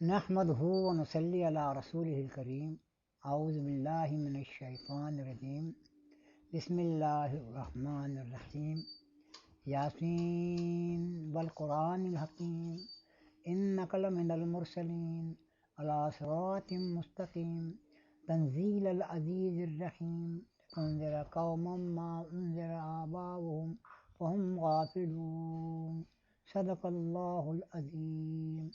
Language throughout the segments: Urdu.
نحمدہ و نصلی علی رسولہ الکریم اعوذ باللہ من الشیطان الرجیم بسم اللہ الرحمن الرحیم یاسین والقرآن الحکیم انک لمن المرسلین علی صراط مستقیم تنزیل العزیز الرحیم تنذر قوما ما انذر آباؤہم فہم غافلون صدق اللہ العظیم۔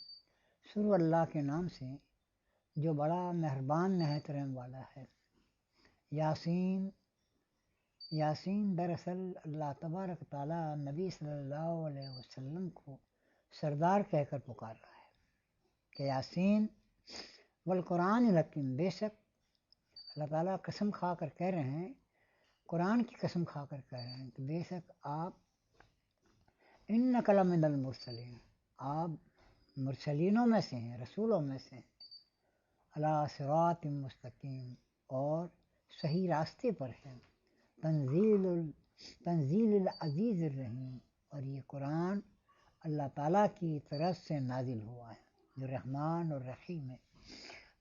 شروع اللہ کے نام سے جو بڑا مہربان نہایت رحم والا ہے۔ یاسین یاسین دراصل اللہ تبارک تعالیٰ نبی صلی اللہ علیہ وسلم کو سردار کہہ کر پکار رہا ہے کہ یاسین والقرآن الحکیم، بے شک اللہ تعالیٰ قسم کھا کر کہہ رہے ہیں، قرآن کی قسم کھا کر کہہ رہے ہیں کہ بے شک آپ انک لمن المرسلین، آپ مرسلینوں میں سے ہیں، رسولوں میں سے ہیں، علی صراط مستقیم، اور صحیح راستے پر ہیں، تنزیل العزیز الرحیم، اور یہ قرآن اللہ تعالیٰ کی طرف سے نازل ہوا ہے جو رحمان اور رحیم ہے۔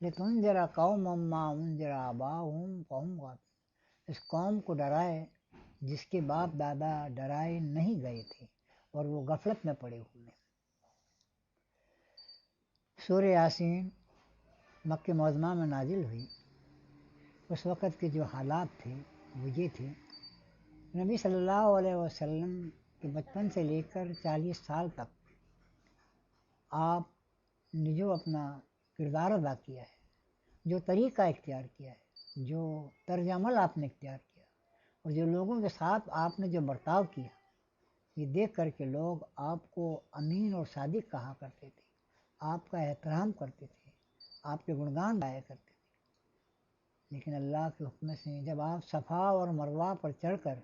لتنذر قوما ما انذر آباؤہم فہم غافلون، اس قوم کو ڈرائے جس کے باپ دادا ڈرائے نہیں گئے تھے اور وہ غفلت میں پڑے ہوئے ہیں۔ سورہ یاسین مکہ معظمہ میں نازل ہوئی۔ اس وقت کے جو حالات تھے وہ یہ تھے، نبی صلی اللہ علیہ وسلم کے بچپن سے لے کر 40 سال تک آپ نے جو اپنا کردار ادا کیا ہے، جو طریقہ اختیار کیا ہے، جو طرز عمل آپ نے اختیار کیا، اور جو لوگوں کے ساتھ آپ نے جو برتاؤ کیا، یہ دیکھ کر کے لوگ آپ کو امین اور صادق کہا کرتے تھے، آپ کا احترام کرتے تھے، آپ کے گنگان گایا کرتے تھے۔ لیکن اللہ کے حکم سے جب آپ صفا اور مروہ پر چڑھ کر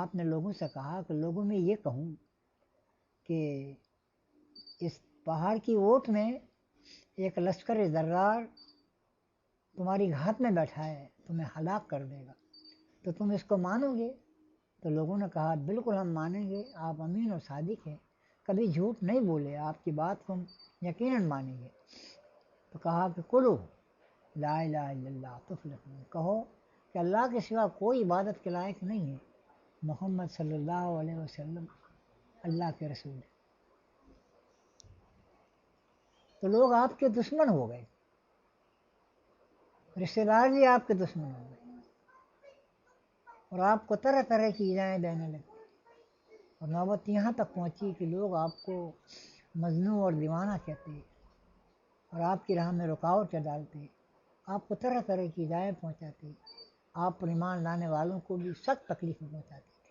آپ نے لوگوں سے کہا کہ لوگوں میں یہ کہوں کہ اس پہاڑ کی اوٹ میں ایک لشکر زرار تمہاری گھات میں بیٹھا ہے، تمہیں ہلاک کر دے گا، تو تم اس کو مانو گے؟ تو لوگوں نے کہا بالکل ہم مانیں گے، آپ امین اور صادق ہیں، کبھی جھوٹ نہیں بولے، آپ کی بات کو ہم یقیناً مانیں گے۔ تو کہا کہ قولوا لا الہ الا اللہ تفلحون، کہو کہ اللہ کے سوا کوئی عبادت کے لائق نہیں ہے، محمد صلی اللہ علیہ وسلم اللہ کے رسول ہیں۔ تو لوگ آپ کے دشمن ہو گئے، رشتہ دار بھی آپ کے دشمن ہو گئے، اور آپ کو طرح طرح کی ایذائیں دینے لگے، اور نوبت یہاں تک پہنچی کہ لوگ آپ کو مجنون اور دیوانہ کہتے، اور آپ کی راہ میں رکاوٹ ڈالتے، آپ کو طرح طرح کی ایذائیں پہنچاتے، آپ پر ایمان لانے والوں کو بھی سخت تکلیف پہنچاتے تھے،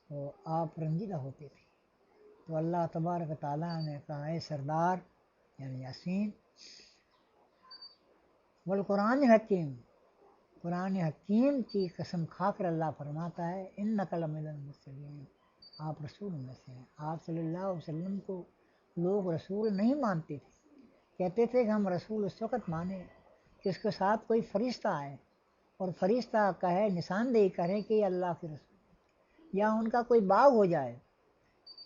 تو آپ رنجیدہ ہوتے تھے۔ تو اللہ تبارک تعالیٰ نے کہا اے سردار یعنی یاسین والقرآن حکیم، قرآن حکیم کی قسم کھا کر اللہ فرماتا ہے انک لمن المرسلین، آپ رسول میں سے ہیں۔ آپ صلی اللہ علیہ وسلم کو لوگ رسول نہیں مانتے تھے، کہتے تھے کہ ہم رسول اس وقت مانیں کہ اس کے ساتھ کوئی فرشتہ آئے اور فرشتہ کہے، نشاندہی کرے کہ یہ اللہ کے رسول، یا ان کا کوئی باغ ہو جائے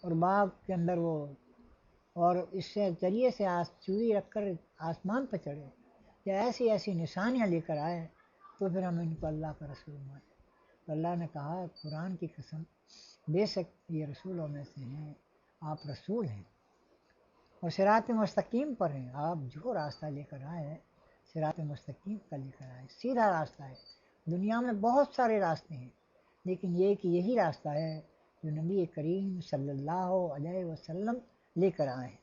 اور باغ کے اندر وہ، اور اس سے ذریعے سے چوری رکھ کر آسمان پہ چڑھے، یا ایسی ایسی نشانیاں لے کر آئے، تو پھر ہم ان کو اللہ کا رسول مانیں۔ تو اللہ نے کہا قرآن کی قسم، بے شک یہ رسولوں میں سے ہیں، آپ رسول ہیں اور صراط مستقیم پر ہیں، آپ جو راستہ لے کر آئے ہیں صراط مستقیم کا لے کر آئے، سیدھا راستہ ہے۔ دنیا میں بہت سارے راستے ہیں، لیکن یہ کہ یہی راستہ ہے جو نبی کریم صلی اللہ علیہ وسلم لے کر آئے ہیں۔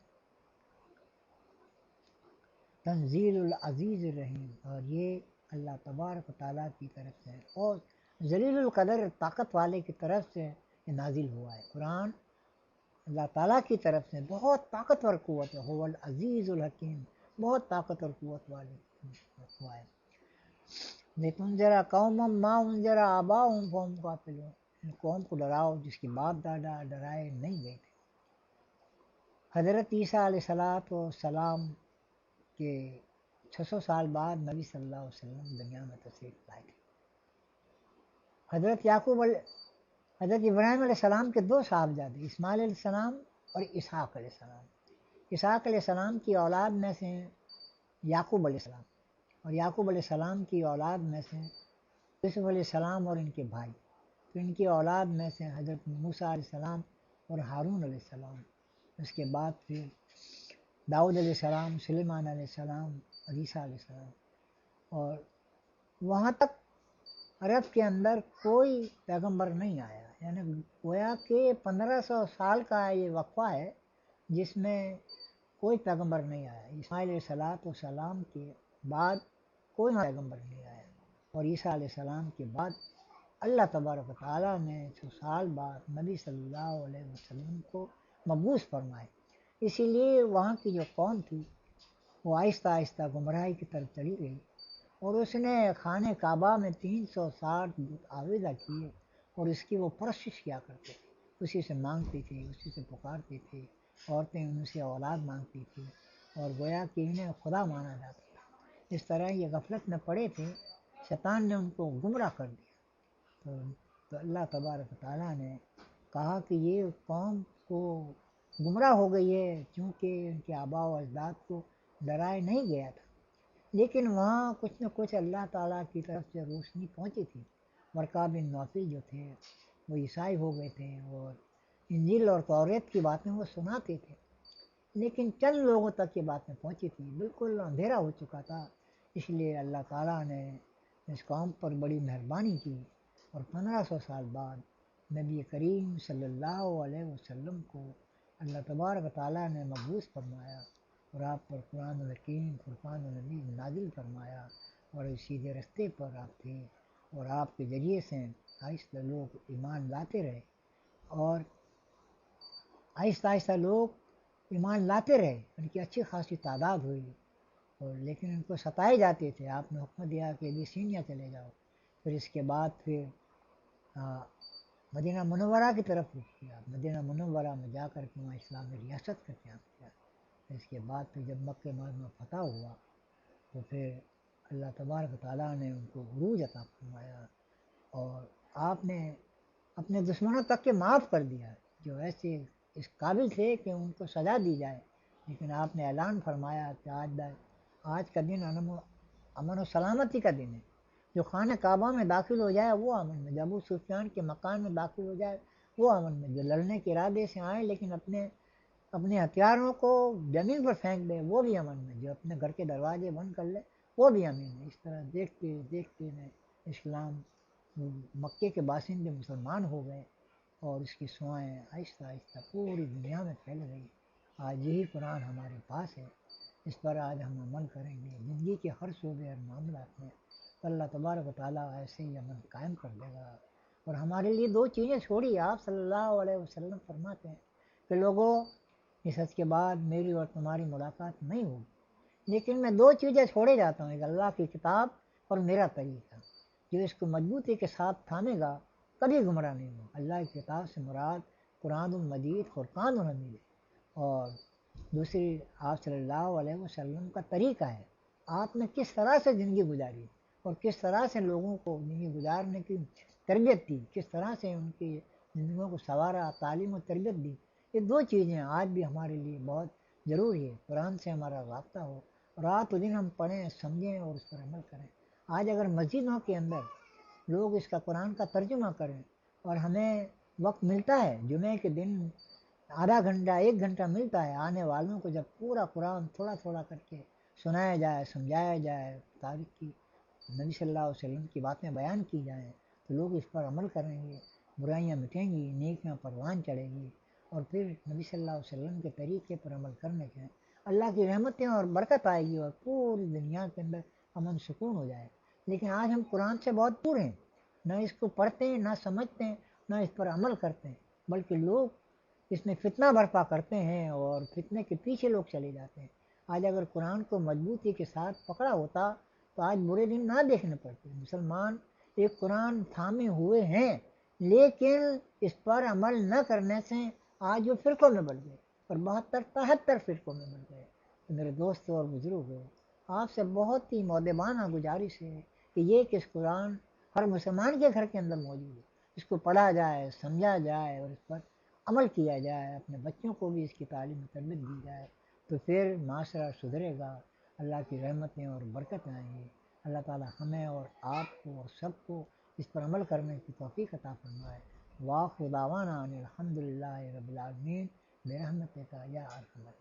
تنزیل العزیز الرحیم، اور یہ اللہ تبارک و تعالیٰ کی طرف سے اور ذلیل القدر طاقت والے کی طرف سے یہ نازل ہوا ہے۔ قرآن اللہ تعالیٰ کی طرف سے بہت طاقتور قوت ہے، هو العزیز الحکیم، بہت طاقتور قوت والے ہوا ہے۔ لتنذر قوما ما انذر آباؤہم فہم غافلون، ان قوم کو ڈراؤ جس کے باپ دادا ڈرائے نہیں گئے تھے۔ حضرت عیسیٰ علیہ السلام کے 600 سال بعد نبی صلی اللہ علیہ وسلم دنیا میں تشریف لائے تھے۔ حضرت ابراہیم علیہ السلام کے 2 صاحبزادے، اسماعیل علیہ السلام اور اسحاق علیہ السلام، اسحاق علیہ السلام کی اولاد میں سے یعقوب علیہ السلام، اور یعقوب علیہ السلام کی اولاد میں سے یوسف علیہ السلام اور ان کے بھائی، تو ان کی اولاد میں سے حضرت موسیٰ علیہ السلام اور ہارون علیہ السلام، اس کے بعد پھر داؤد علیہ السلام، سلیمان علیہ السلام اور عیسیٰ علیہ السلام، اور وہاں تک عرب کے اندر کوئی پیغمبر نہیں آیا، یعنی گویا کہ 1500 سال کا یہ وقفہ ہے جس میں کوئی پیغمبر نہیں آیا۔ اسماعیل علیہ السلام کے بعد کوئی پیغمبر نہیں آیا، اور عیسیٰ علیہ السلام کے بعد اللہ تبارک و تعالیٰ نے 100 سال بعد نبی صلی اللہ علیہ وسلم کو مبعوث فرمائے۔ اسی لیے وہاں کی جو قوم تھی وہ آہستہ آہستہ گمراہی کی طرف چلی گئی، اور اس نے خانہ کعبہ میں 360 بت آویزہ کیے، اور اس کی وہ پرستش کیا کرتے تھے، اسی سے مانگتی تھی، اسی سے پکارتی تھی، عورتیں ان سے اولاد مانگتی تھی، اور گویا کہ انہیں خدا مانا جاتا تھا۔ اس طرح یہ غفلت میں پڑے تھے، شیطان نے ان کو گمراہ کر دیا۔ تو اللہ تبارک تعالیٰ نے کہا کہ یہ قوم کو گمراہ ہو گئی ہے، چونکہ ان کے آباء و اجداد کو ڈرائے نہیں گیا تھا، لیکن وہاں کچھ نہ کچھ اللہ تعالیٰ کی طرف سے روشنی پہنچی تھی۔ ورقہ بن نوفل جو تھے وہ عیسائی ہو گئے تھے، اور انجیل اور توریت کی باتیں وہ سناتے تھے، لیکن چند لوگوں تک یہ باتیں پہنچی تھی، بالکل اندھیرا ہو چکا تھا۔ اس لیے اللہ تعالیٰ نے اس قوم پر بڑی مہربانی کی، اور 1500 سال بعد نبی کریم صلی اللہ علیہ وسلم کو اللہ تبارک تعالیٰ نے مبعوث فرمایا، اور آپ پر قرآن الحکیم، فرقان الحمید نازل فرمایا، اور سیدھے رستے پر آپ تھے، اور آپ کے ذریعے سے آہستہ لوگ ایمان لاتے رہے، اور آہستہ آہستہ لوگ ایمان لاتے رہے، ان کی اچھی خاصی تعداد ہوئی، اور لیکن ان کو ستائے جاتے تھے۔ آپ نے حکم دیا کہ ابیسینیا چلے جاؤ، پھر اس کے بعد پھر مدینہ منورہ کی طرف رخ کیا، مدینہ منورہ میں جا کر کے وہاں اسلامی ریاست کا قیام کیا۔ اس کے بعد پھر جب مکہ معظمہ فتح ہوا تو پھر اللہ تبارک تعالیٰ نے ان کو عروج عطا فرمایا، اور آپ نے اپنے دشمنوں تک کے معاف کر دیا جو ایسے اس قابل تھے کہ ان کو سزا دی جائے، لیکن آپ نے اعلان فرمایا کہ آج کا دن امن و سلامتی کا دن ہے، جو خانہ کعبہ میں داخل ہو جائے وہ امن میں، جو ابو سفیان کے مکان میں داخل ہو جائے وہ امن میں، جو لڑنے کے ارادے سے آئیں لیکن اپنے ہتھیاروں کو زمین پر پھینک دے وہ بھی امن میں، جو اپنے گھر کے دروازے بند کر لے وہ بھی امن میں۔ اس طرح دیکھتے دیکھتے میں اسلام مکے کے باشندے مسلمان ہو گئے، اور اس کی سوائیں آہستہ آہستہ پوری دنیا میں پھیل گئی۔ آج یہی قرآن ہمارے پاس ہے، اس پر آج ہم عمل کریں گے زندگی کے ہر شعبے اور معاملات میں، تو اللہ تبارک و تعالیٰ ایسے ہی امن قائم کر دے گا۔ اور ہمارے لیے دو چیزیں چھوڑی، آپ صلی اللہ علیہ وسلم فرماتے ہیں کہ لوگوں اس حج کے بعد میری اور تمہاری ملاقات نہیں ہوگی، لیکن میں دو چیزیں چھوڑے جاتا ہوں، ایک اللہ کی کتاب اور میرا طریقہ، جو اس کو مضبوطی کے ساتھ تھامے گا کبھی گمراہ نہیں ہوگا۔ اللہ کی کتاب سے مراد قرآن المجید، فرقان الحمید ہے، اور دوسری آپ صلی اللہ علیہ وسلم کا طریقہ ہے، آپ نے کس طرح سے زندگی گزاری اور کس طرح سے لوگوں کو زندگی گزارنے کی تربیت دی، کس طرح سے ان کی زندگیوں کو سنوارا، تعلیم و تربیت دی۔ یہ دو چیزیں آج بھی ہمارے لیے بہت ضروری ہے، قرآن سے ہمارا رابطہ ہو، رات و دن ہم پڑھیں، سمجھیں اور اس پر عمل کریں۔ آج اگر مسجدوں کے اندر لوگ اس کا قرآن کا ترجمہ کریں، اور ہمیں وقت ملتا ہے جمعے کے دن آدھا گھنٹہ 1 گھنٹہ ملتا ہے، آنے والوں کو جب پورا قرآن تھوڑا تھوڑا کر کے سنایا جائے، سمجھایا جائے، تاریخ کی نبی صلی اللہ علیہ وسلم کی باتیں بیان کی جائیں، تو لوگ اس پر عمل کریں گے، برائیاں مٹیں گی، نیکیاں پروان چڑھے گی، اور پھر نبی صلی اللہ علیہ وسلم کے طریقے پر عمل کرنے کے اللہ کی رحمتیں اور برکت آئے گی، اور پوری دنیا کے اندر امن سکون ہو جائے۔ لیکن آج ہم قرآن سے بہت دور ہیں، نہ اس کو پڑھتے ہیں، نہ سمجھتے ہیں، نہ اس پر عمل کرتے ہیں، بلکہ لوگ اس میں فتنہ برپا کرتے ہیں اور فتنے کے پیچھے لوگ چلے جاتے ہیں۔ آج اگر قرآن کو مضبوطی کے ساتھ پکڑا ہوتا تو آج برے دن نہ دیکھنے پڑتے۔ مسلمان ایک قرآن تھامے ہوئے ہیں، لیکن اس پر عمل نہ کرنے سے آج وہ فرقوں میں بڑھ گئے، اور 72-73 فرقوں میں بڑھ گئے۔ تو میرے دوستوں اور بزرگوں، آپ سے بہت ہی مؤدبانہ گزارش ہے کہ یہ کہ اس قرآن ہر مسلمان کے گھر کے اندر موجود ہے، اس کو پڑھا جائے، سمجھا جائے، اور اس پر عمل کیا جائے، اپنے بچوں کو بھی اس کی تعلیم و تربیت دی جائے، تو پھر معاشرہ سدھرے گا، اللہ کی رحمتیں اور برکتیں آئیں گی۔ اللہ تعالی ہمیں اور آپ کو اور سب کو اس پر عمل کرنے کی توفیق عطا فرمائے۔ وآخر دعوانا ان الحمد للہ رب العالمین برحمتک یا ارحم الراحمین۔